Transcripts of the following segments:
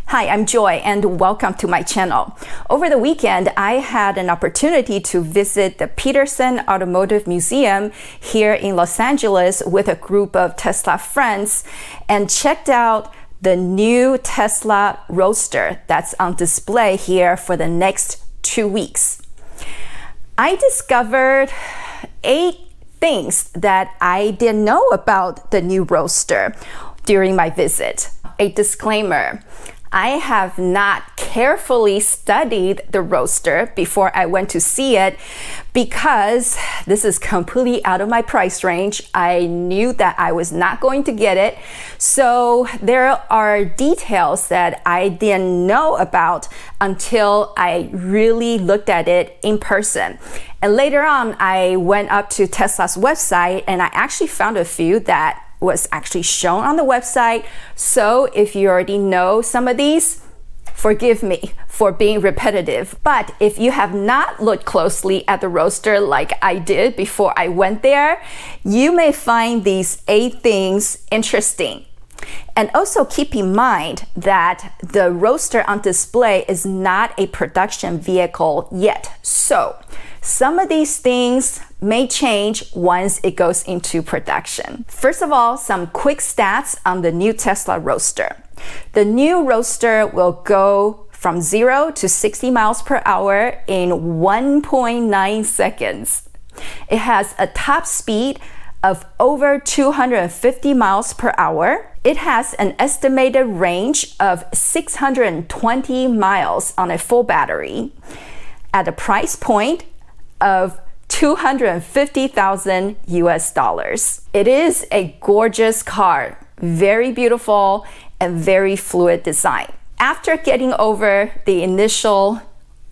Hi, I'm Joy and welcome to my channel. Over the weekend, I had an opportunity to visit the Petersen Automotive Museum here in Los Angeles with a group of Tesla friends and checked out the new Tesla Roadster that's on display here for the next 2 weeks. I discovered 8 things that I didn't know about the new Roadster during my visit. A disclaimer. I have not carefully studied the Roadster before I went to see it because this is completely out of my price range. I knew that I was not going to get it. So there are details that I didn't know about until I really looked at it in person. And later on, I went up to Tesla's website and I actually found a few that was actually shown on the website. So if you already know some of these, forgive me for being repetitive. But if you have not looked closely at the Roadster like I did before I went there, you may find these 8 things interesting. And also keep in mind that the Roadster on display is not a production vehicle yet. So some of these things may change once it goes into production. First of all, some quick stats on the new Tesla Roadster. The new Roadster will go from 0 to 60 miles per hour in 1.9 seconds. It has a top speed of over 250 miles per hour. It has an estimated range of 620 miles on a full battery at a price point of $250,000 US. It is a gorgeous car, very beautiful and very fluid design. After getting over the initial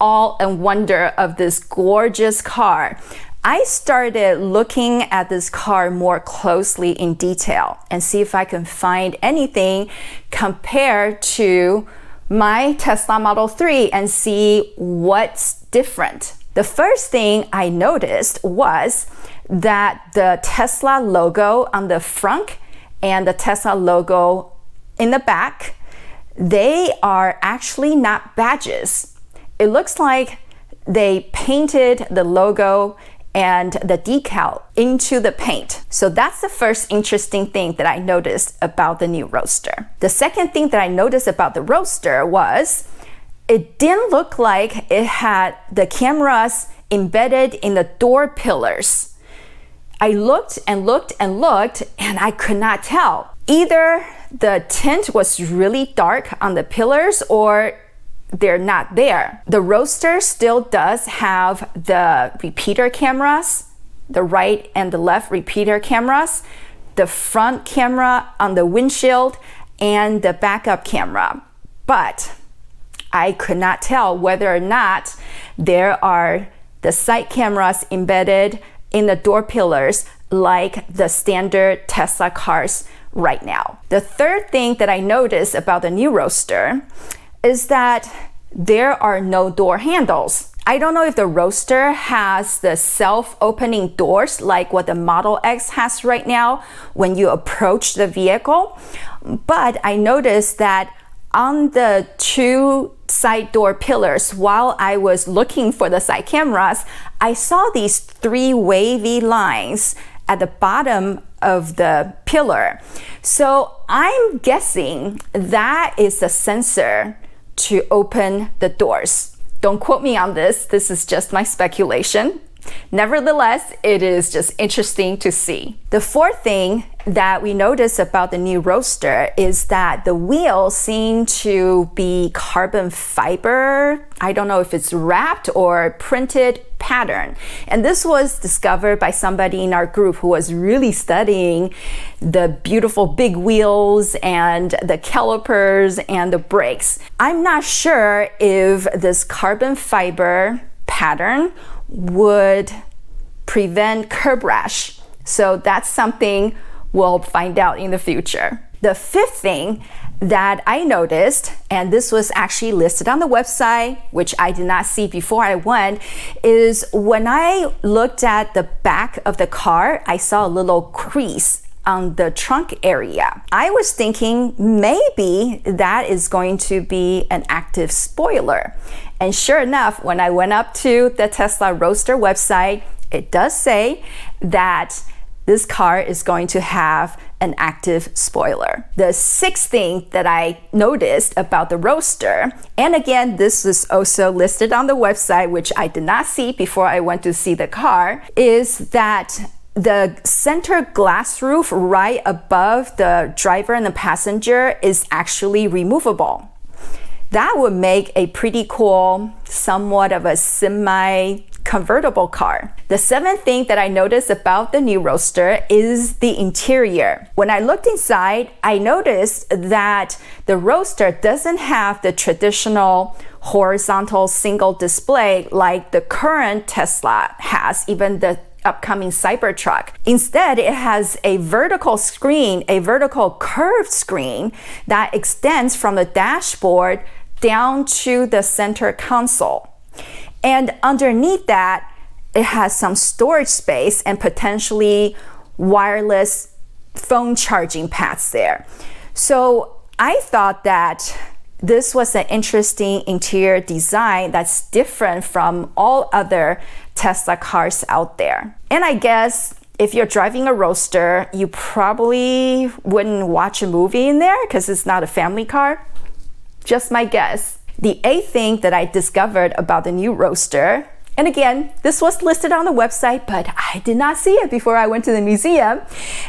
awe and wonder of this gorgeous car, I started looking at this car more closely in detail and see if I can find anything compared to my Tesla Model 3 and see what's different. The first thing I noticed was that the Tesla logo on the front and the Tesla logo in the back, they are actually not badges. It looks like they painted the logo and the decal into the paint. So that's the first interesting thing that I noticed about the new Roadster. The second thing that I noticed about the Roadster was it didn't look like it had the cameras embedded in the door pillars. I looked and looked and looked and I could not tell. Either the tint was really dark on the pillars or they're not there. The Roadster still does have the repeater cameras, the right and the left repeater cameras, the front camera on the windshield, and the backup camera. But I could not tell whether or not there are the side cameras embedded in the door pillars like the standard Tesla cars right now. The third thing that I noticed about the new Roadster is that there are no door handles. I don't know if the Roadster has the self-opening doors like what the Model X has right now when you approach the vehicle, but I noticed that on the 2 side door pillars, while I was looking for the side cameras, I saw these 3 wavy lines at the bottom of the pillar. So I'm guessing that is the sensor to open the doors. Don't quote me on this. This is just my speculation. Nevertheless, it is just interesting to see. The fourth thing that we notice about the new Roadster is that the wheels seem to be carbon fiber. I don't know if it's wrapped or printed pattern. And this was discovered by somebody in our group who was really studying the beautiful big wheels and the calipers and the brakes. I'm not sure if this carbon fiber pattern would prevent curb rash. So that's something we'll find out in the future. The fifth thing that I noticed, and this was actually listed on the website, which I did not see before I went, is when I looked at the back of the car, I saw a little crease on the trunk area. I was thinking maybe that is going to be an active spoiler. And sure enough, when I went up to the Tesla Roadster website, it does say that this car is going to have an active spoiler. The sixth thing that I noticed about the Roadster, and again, this is also listed on the website, which I did not see before I went to see the car, is that the center glass roof right above the driver and the passenger is actually removable. That would make a pretty cool, somewhat of a semi-convertible car. The seventh thing that I noticed about the new Roadster is the interior. When I looked inside, I noticed that the Roadster doesn't have the traditional horizontal single display like the current Tesla has, even the upcoming Cybertruck. Instead, it has a vertical screen, a vertical curved screen that extends from the dashboard down to the center console. And underneath that, it has some storage space and potentially wireless phone charging pads there. So I thought that this was an interesting interior design that's different from all other Tesla cars out there. And I guess if you're driving a Roadster, you probably wouldn't watch a movie in there because it's not a family car. Just my guess. The eighth thing that I discovered about the new Roadster, and again, this was listed on the website, but I did not see it before I went to the museum,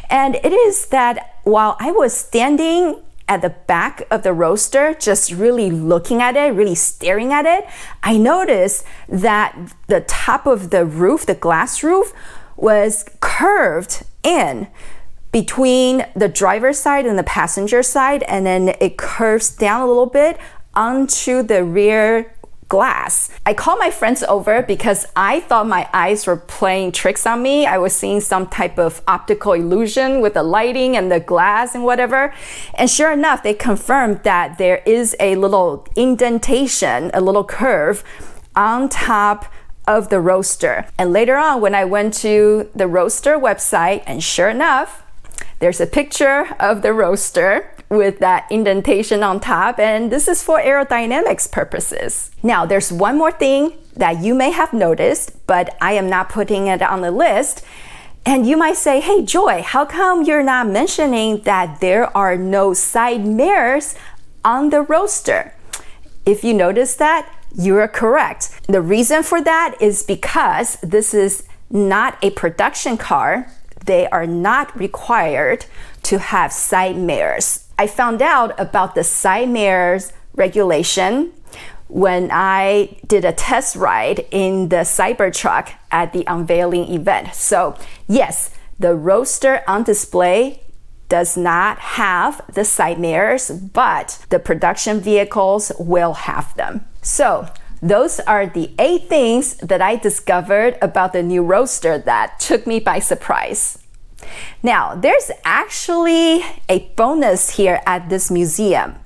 and it is that while I was standing at the back of the Roadster, just really looking at it, really staring at it, I noticed that the top of the roof, the glass roof, was curved in between the driver's side and the passenger side, and then it curves down a little bit onto the rear glass. I called my friends over because I thought my eyes were playing tricks on me. I was seeing some type of optical illusion with the lighting and the glass and whatever. And sure enough, they confirmed that there is a little indentation, a little curve on top of the Roadster. And later on, when I went to the Roadster website, and sure enough, there's a picture of the Roadster with that indentation on top, and this is for aerodynamics purposes. Now, there's one more thing that you may have noticed, but I am not putting it on the list. And you might say, hey, Joy, how come you're not mentioning that there are no side mirrors on the Roadster? If you notice that, you are correct. The reason for that is because this is not a production car. They are not required to have side mirrors. I found out about the side mirrors regulation when I did a test ride in the Cybertruck at the unveiling event. So yes, the Roadster on display does not have the side mirrors, but the production vehicles will have them. So those are the 8 things that I discovered about the new Roadster that took me by surprise. Now, there's actually a bonus here at this museum.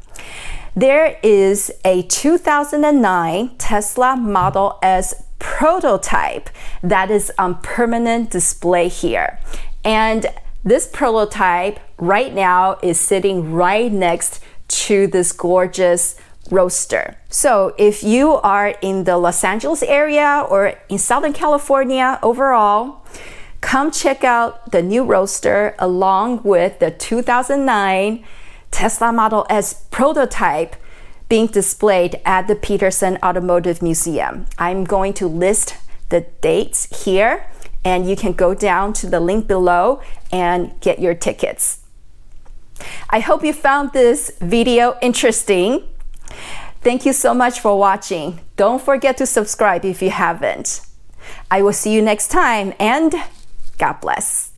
There is a 2009 Tesla Model S prototype that is on permanent display here. And this prototype right now is sitting right next to this gorgeous Roadster. So if you are in the Los Angeles area or in Southern California overall, come check out the new Roadster along with the 2009 Tesla Model S prototype being displayed at the Petersen Automotive Museum. I'm going to list the dates here, and you can go down to the link below and get your tickets. I hope you found this video interesting. Thank you so much for watching. Don't forget to subscribe if you haven't. I will see you next time, and God bless.